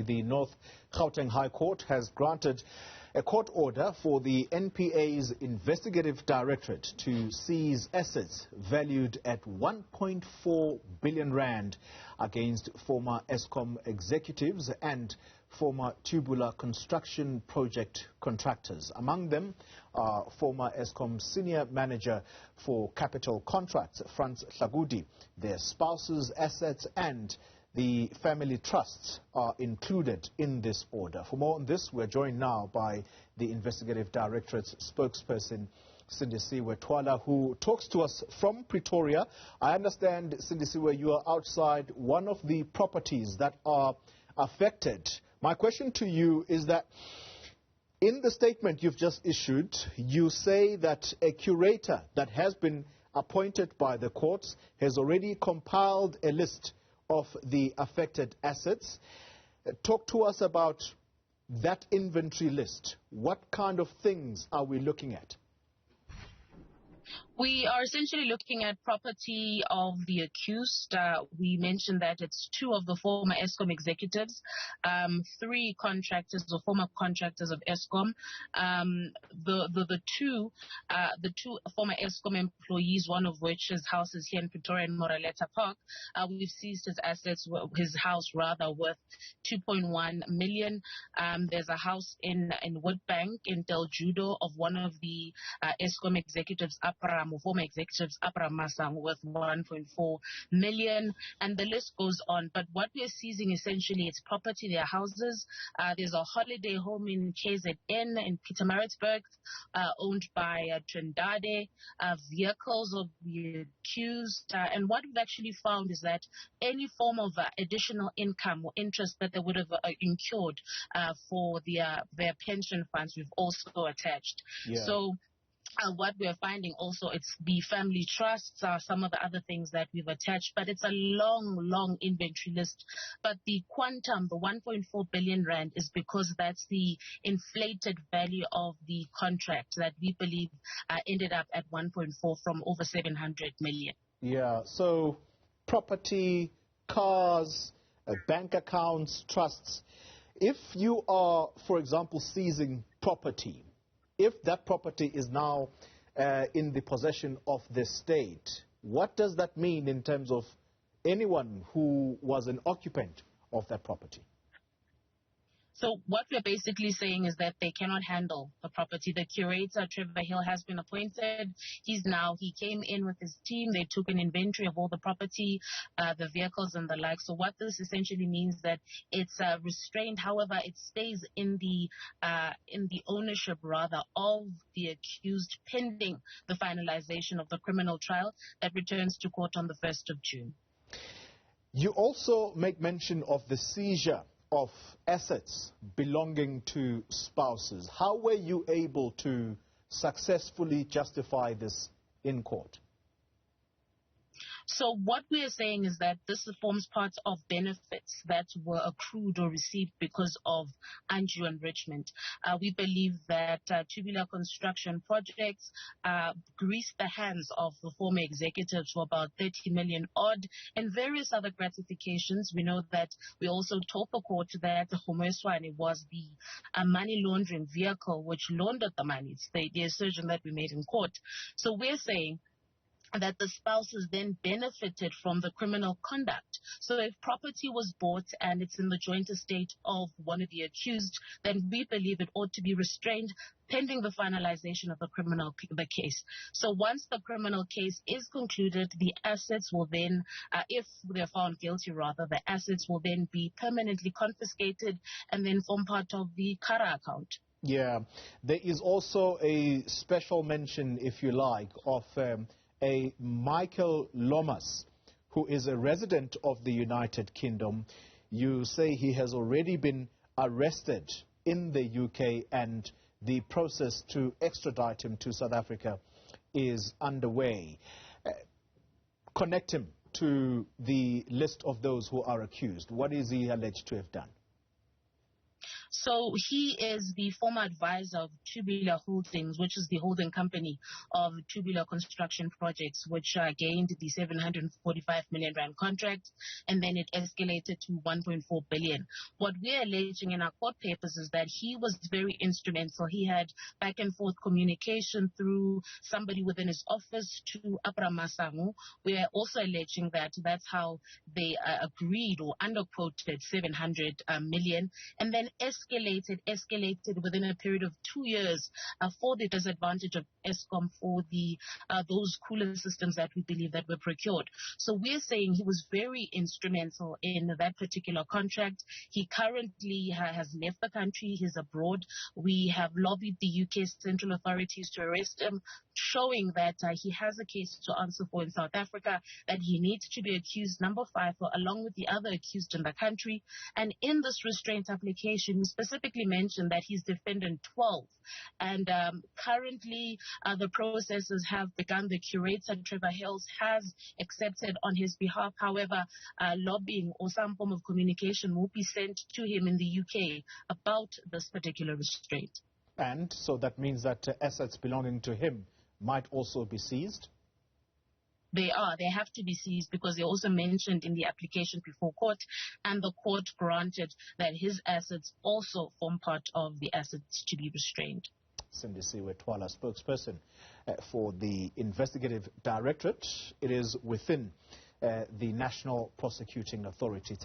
The North Gauteng High Court has granted a court order for the NPA's Investigating Directorate to seize assets valued at 1.4 billion rand against former Eskom executives and former Tubular Construction Project contractors. Among them are former Eskom senior manager for capital contracts, Hlakudi, their spouses' assets and the family trusts are included in this order. For more on this, we're joined now by the Investigative Directorate's spokesperson, Sindisiwe Twala, who talks to us from Pretoria. I understand, Sindisiwe, you are outside one of the properties that are affected. My question to you is that in the statement you've just issued, you say that a curator that has been appointed by the courts has already compiled a list of the affected assets. Talk to us about that inventory list. What kind of things are we looking at? We are essentially looking at property of the accused. We mentioned that it's two of the former Eskom executives, three contractors or former contractors of Eskom. The two former Eskom employees, one of which is houses here in Pretoria in Moraleta Park. We've seized his assets, his house rather, worth 2.1 million. There's a house in Woodbank in Del Judo of one of the Eskom executives, former executives, Masang, worth 1.4 million, and the list goes on. But what we are seizing essentially is property, their houses. There's a holiday home in KZN in Pietermaritzburg, owned by Trindade, vehicles of the accused. And what we've actually found is that any form of additional income or interest that they would have incurred for their pension funds, we've also attached. Yeah. So what we're finding also, it's the family trusts, some of the other things that we've attached, but it's a long inventory list. But the quantum, the 1.4 billion rand, is because that's the inflated value of the contract that we believe ended up at 1.4 from over 700 million. Yeah, so property, cars, bank accounts, trusts. If you are, for example, seizing property, if that property is now in the possession of the state, what does that mean in terms of anyone who was an occupant of that property? So what we're basically saying is that they cannot handle the property. The curator, Trevor Hill, has been appointed. He came in with his team. They took an inventory of all the property, the vehicles and the like. So what this essentially means that it's restrained. However, it stays in the ownership rather of the accused pending the finalization of the criminal trial that returns to court on the 1st of June. You also make mention of the seizure of assets belonging to spouses. How were you able to successfully justify this in court? So what we are saying is that this forms part of benefits that were accrued or received because of undue enrichment. We believe that Tubular Construction Projects greased the hands of the former executives for about 30 million odd and various other gratifications. We know that we also told the court that Homeswane was the money laundering vehicle which laundered the money. It's the assertion that we made in court. So we're saying that the spouses then benefited from the criminal conduct. So if property was bought and it's in the joint estate of one of the accused, then we believe it ought to be restrained pending the finalization of the case. So once the criminal case is concluded, the assets will then, if they're found guilty rather, the assets will then be permanently confiscated and then form part of the Kara account. Yeah, there is also a special mention, if you like, of a Michael Lomas, who is a resident of the United Kingdom. You say he has already been arrested in the UK and the process to extradite him to South Africa is underway. Connect him to the list of those who are accused. What is he alleged to have done? So So he is the former advisor of Tubular Holdings, which is the holding company of Tubular Construction Projects, which gained the 745 million rand contract, and then it escalated to 1.4 billion. What we're alleging in our court papers is that he was very instrumental. He had back and forth communication through somebody within his office to Masango. We're also alleging that that's how they agreed or underquoted 700 million, and then escalated within a period of 2 years for the disadvantage of Eskom for the those cooler systems that we believe that were procured. So we're saying he was very instrumental in that particular contract. He currently has left the country. He's abroad. We have lobbied the UK central authorities to arrest him, showing that he has a case to answer for in South Africa, that he needs to be accused number 5 along with the other accused in the country. And in this restraint application, we specifically mentioned that he's defendant 12. And currently, the processes have begun. The curator, Trevor Hills, has accepted on his behalf. However, lobbying or some form of communication will be sent to him in the UK about this particular restraint. And so that means that assets belonging to him might also be seized? They have to be seized because they also mentioned in the application before court, and the court granted that his assets also form part of the assets to be restrained. Sindisiwe Twala, spokesperson for the Investigative Directorate. It is within the National Prosecuting Authority.